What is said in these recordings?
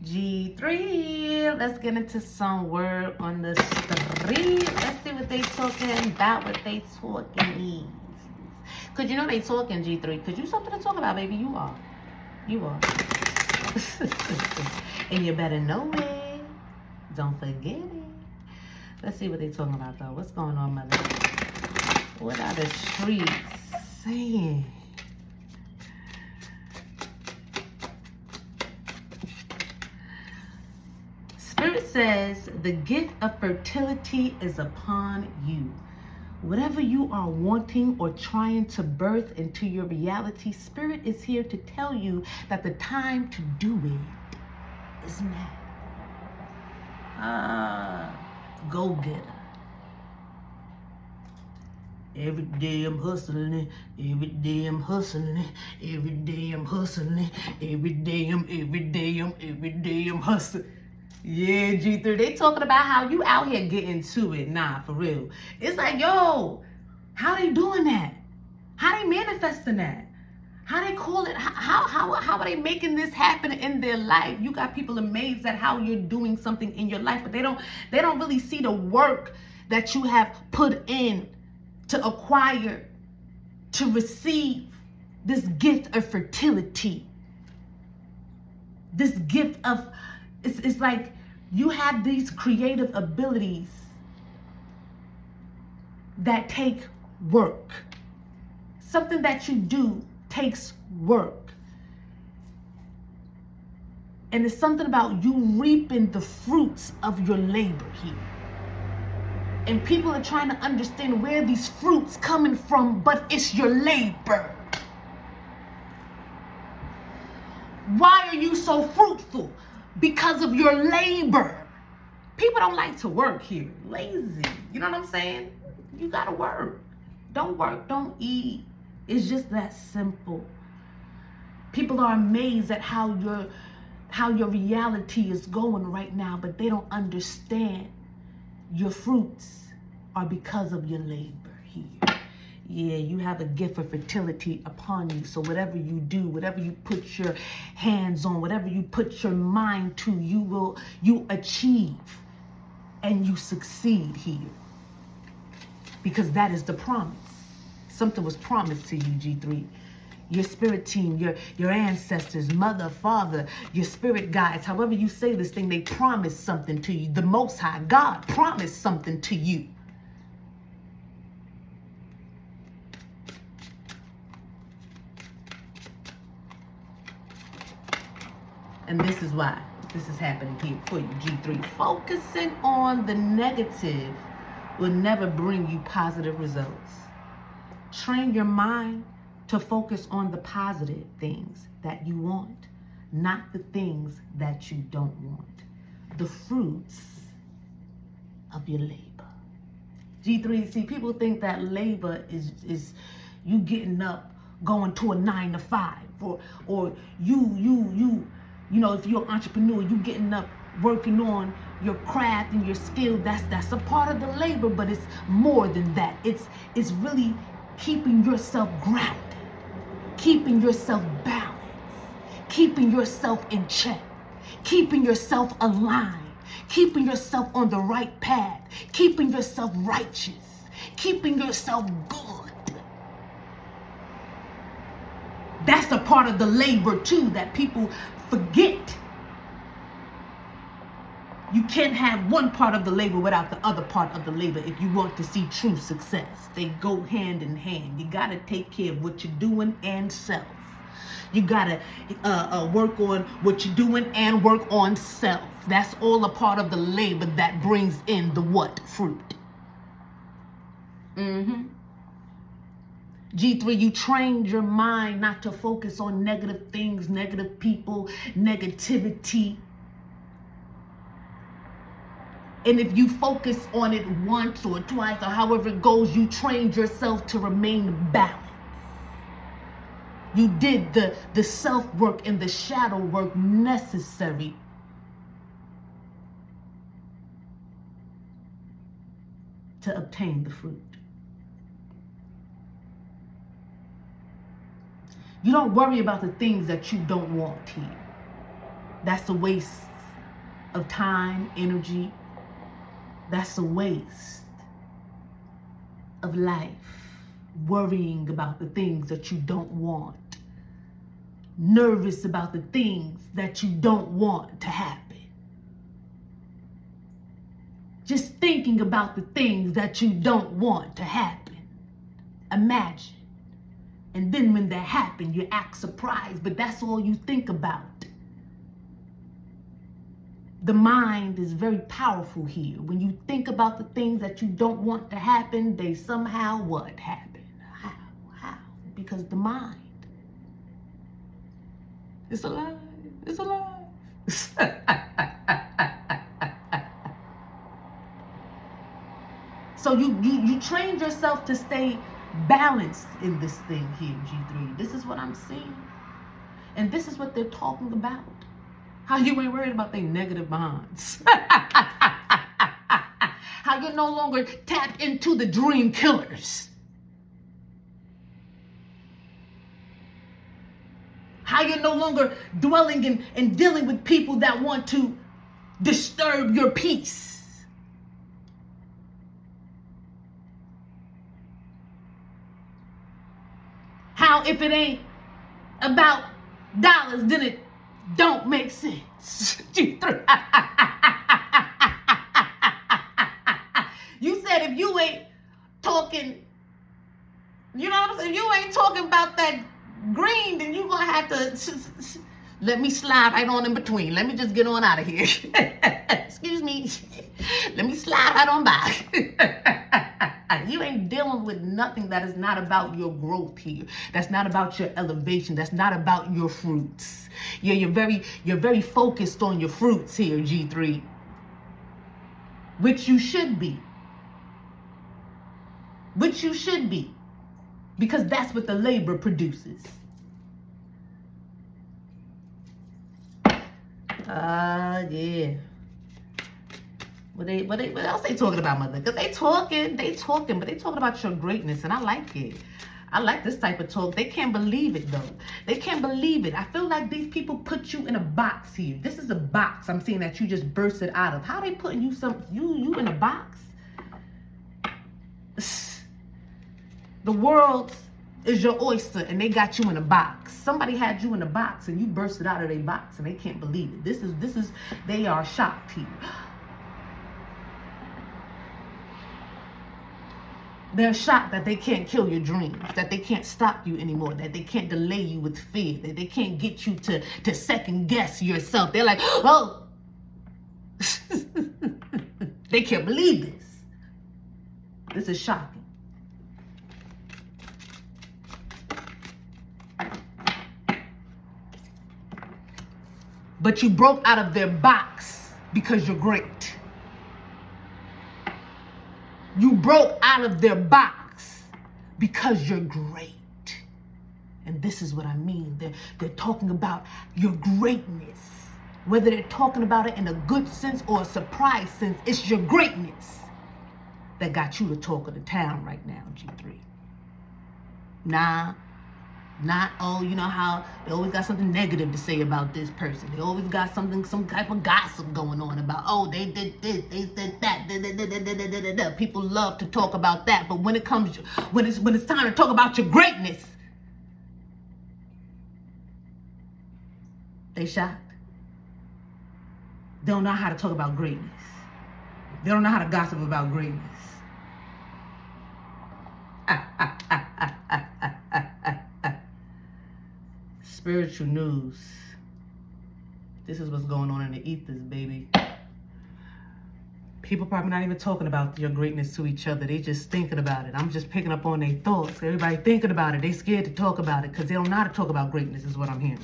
G3, let's get into some word on the street. Let's see what they talking about, what they talking is. Because you know they talking, G3. Because you something to talk about, baby. You are. You are. And you better know it. Don't forget it. Let's see what they talking about, though. What's going on, mother? What are the streets saying? Spirit says the gift of fertility is upon you. Whatever you are wanting or trying to birth into your reality, Spirit is here to tell you that the time to do it is now. Go getter. Every day I'm hustling, every day I'm hustling, every day I'm hustling, every day I'm hustling. Yeah, G3, they talking about how you out here getting to it. Nah, for real. It's like, yo, how they doing that? How they manifesting that? How they call it? How are they making this happen in their life? You got people amazed at how you're doing something in your life, but they don't really see the work that you have put in to acquire, to receive this gift of fertility. This gift of, it's like you have these creative abilities that take work. Something that you do takes work. And it's something about you reaping the fruits of your labor here. And people are trying to understand where these fruits coming from, but it's your labor. Why are you so fruitful? Because of your labor. People don't like to work here. Lazy. You know what I'm saying? You gotta work. Don't work, don't eat. It's just that simple. People are amazed at how your reality is going right now, but they don't understand your fruits are because of your labor here. Yeah, you have a gift of fertility upon you. So whatever you do, whatever you put your hands on, whatever you put your mind to, you achieve and you succeed here. Because that is the promise. Something was promised to you, G3. Your spirit team, your ancestors, mother, father, your spirit guides, however you say this thing, they promised something to you. The Most High God promised something to you. And this is why this is happening here for you, G3. Focusing on the negative will never bring you positive results. Train your mind to focus on the positive things that you want, not the things that you don't want. The fruits of your labor. G3, see, people think that labor is you getting up, going to a 9 to 5, or you know, if you're an entrepreneur, you getting up, working on your craft and your skill. That's a part of the labor, but it's more than that. It's really keeping yourself grounded, keeping yourself balanced, keeping yourself in check, keeping yourself aligned, keeping yourself on the right path, keeping yourself righteous, keeping yourself good. That's a part of the labor too that people forget. You can't have one part of the labor without the other part of the labor if you want to see true success. They go hand in hand. You got to take care of what you're doing and self. You got to work on what you're doing and work on self. That's all a part of the labor that brings in the what? Fruit. G3, you trained your mind not to focus on negative things, negative people, negativity. And if you focus on it once or twice or however it goes, you trained yourself to remain balanced. You did the self-work and the shadow work necessary to obtain the fruit. You don't worry about the things that you don't want here. That's a waste of time, energy. That's a waste of life. Worrying about the things that you don't want. Nervous about the things that you don't want to happen. Just thinking about the things that you don't want to happen. Imagine. And then when that happens, you act surprised, but that's all you think about. The mind is very powerful here. When you think about the things that you don't want to happen, they somehow what happen? How? Because the mind. It's alive. It's alive. So you trained yourself to stay balanced in this thing here, G3. This is what I'm seeing. And this is what they're talking about. How you ain't worried about their negative minds. How you're no longer tapped into the dream killers. How you're no longer dwelling and dealing with people that want to disturb your peace. How if it ain't about dollars, then it don't make sense. You said if you ain't talking, you know what I'm saying? If you ain't talking about that green, then you're going to have to let me slide right on in between. Let me just get on out of here. Excuse me. Let me slide right on by. You ain't dealing with nothing that is not about your growth here. That's not about your elevation. That's not about your fruits. Yeah, you're very focused on your fruits here, G3. Which you should be. Which you should be. Because that's what the labor produces. Yeah. What else they talking about, mother? Because they talking, but they talking about your greatness, and I like it. I like this type of talk. They can't believe it, though. They can't believe it. I feel like these people put you in a box here. This is a box I'm seeing that you just bursted out of. How they putting you you in a box? The world is your oyster, and they got you in a box. Somebody had you in a box, and you bursted out of their box, and they can't believe it. This is. They are shocked here. They're shocked that they can't kill your dreams, that they can't stop you anymore, that they can't delay you with fear, that they can't get you to second guess yourself. They're like, oh, they can't believe this. This is shocking. But you broke out of their box because you're great. You broke out of their box because you're great. And this is what I mean. They're talking about your greatness. Whether they're talking about it in a good sense or a surprise sense, it's your greatness that got you the talk of the town right now, G3. Nah, not, oh, you know how they always got something negative to say about this person. They always got some type of gossip going on about, oh, they did this, they said that. People love to talk about that, but when it's time to talk about your greatness, they shocked. They don't know how to talk about greatness. They don't know how to gossip about greatness. Spiritual news. This is what's going on in the ethers, baby. People probably not even talking about your greatness to each other. They just thinking about it. I'm just picking up on their thoughts. Everybody thinking about it. They scared to talk about it because they don't know how to talk about greatness is what I'm hearing.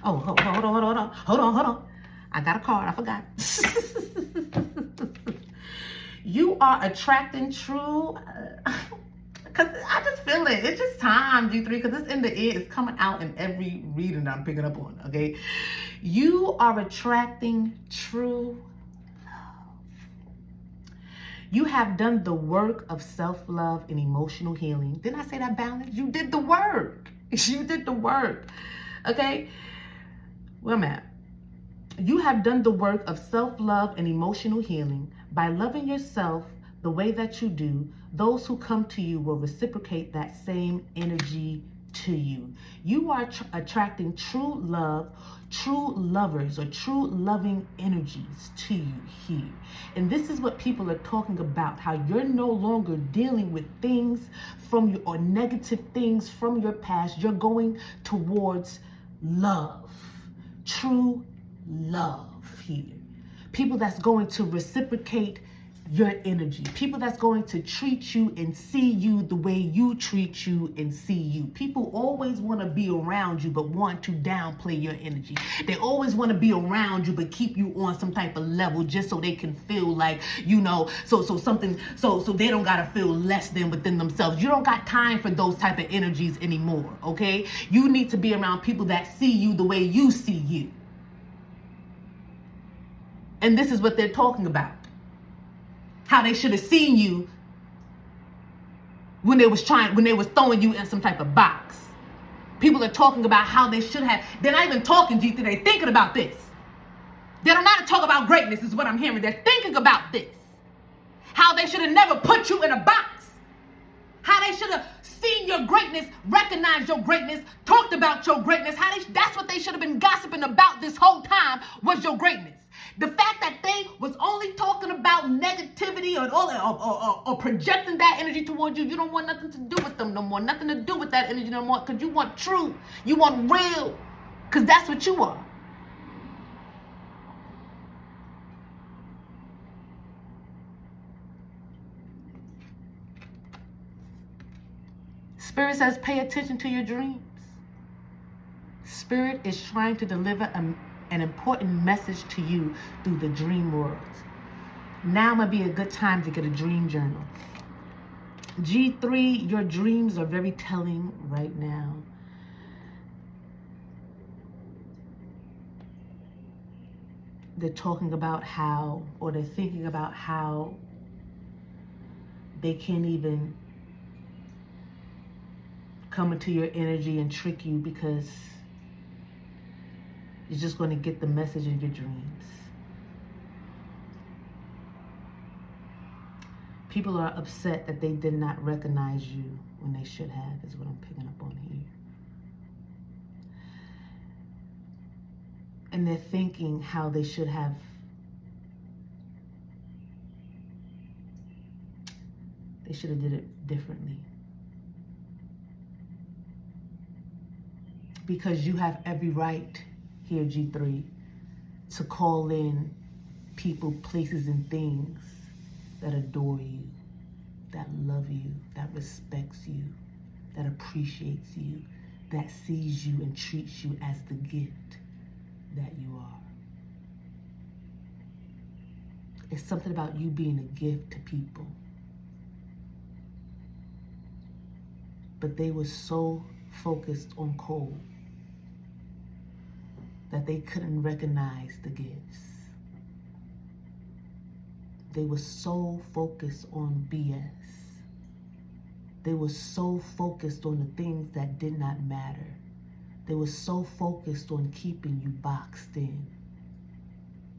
Oh, hold on. I got a card. I forgot. You are attracting true... Because I just feel it. It's just time, G3, because it's in the air. It's coming out in every reading that I'm picking up on, okay? You are attracting true love. You have done the work of self-love and emotional healing. Didn't I say that, balance? You did the work. You did the work, okay? Where am I at? You have done the work of self-love and emotional healing. By loving yourself the way that you do, those who come to you will reciprocate that same energy to you. You are attracting true love, true lovers, or true loving energies to you here. And this is what people are talking about, how you're no longer dealing with things from your, or negative things from your past. You're going towards love, true love here. People that's going to reciprocate your energy. People that's going to treat you and see you the way you treat you and see you. People always want to be around you but want to downplay your energy. They always want to be around you but keep you on some type of level just so they can feel like, you know, so they don't gotta feel less than within themselves. You don't got time for those type of energies anymore, okay? You need to be around people that see you the way you see you. And this is what they're talking about. How they should have seen you when they was throwing you in some type of box. People are talking about how they should have. They're not even talking G3. They're thinking about this. They don't not talk about greatness is what I'm hearing. They're thinking about this. How they should have never put you in a box. How they should have seen your greatness, recognized your greatness, talked about your greatness. That's what they should have been gossiping about this whole time, was your greatness. The fact that they was only talking about negativity or projecting that energy towards you, you don't want nothing to do with them no more. Nothing to do with that energy no more, because you want true. You want real, because that's what you are. Spirit says, pay attention to your dreams. Spirit is trying to deliver an important message to you through the dream world. Now might be a good time to get a dream journal. G3, your dreams are very telling right now. They're talking about how, or they're thinking about how they can't even come into your energy and trick you, because you're just going to get the message in your dreams. People are upset that they did not recognize you when they should have, is what I'm picking up on here. And they're thinking how they should have did it differently. Because you have every right here, G3, to call in people, places, and things that adore you, that love you, that respects you, that appreciates you, that sees you and treats you as the gift that you are. It's something about you being a gift to people. But they were so focused on coal that they couldn't recognize the gifts. They were so focused on BS. They were so focused on the things that did not matter. They were so focused on keeping you boxed in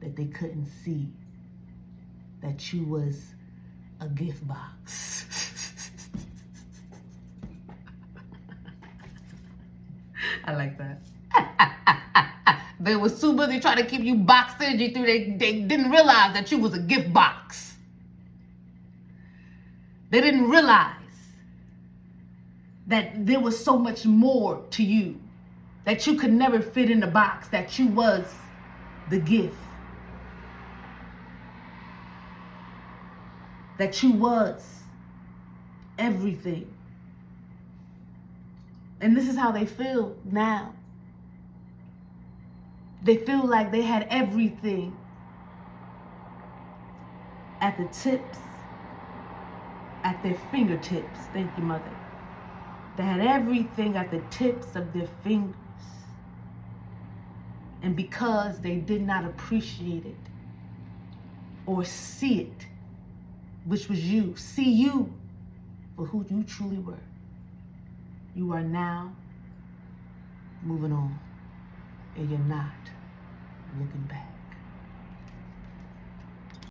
that they couldn't see that you was a gift box. I like that. They were so busy trying to keep you boxed in, G3, they didn't realize that you was a gift box. They didn't realize that there was so much more to you, that you could never fit in the box, that you was the gift, that you was everything. And this is how they feel now. They feel like they had everything at the tips, at their fingertips. Thank you, Mother. They had everything at the tips of their fingers. And because they did not appreciate it or see it, which was you, see you for who you truly were, you are now moving on, and you're not looking back.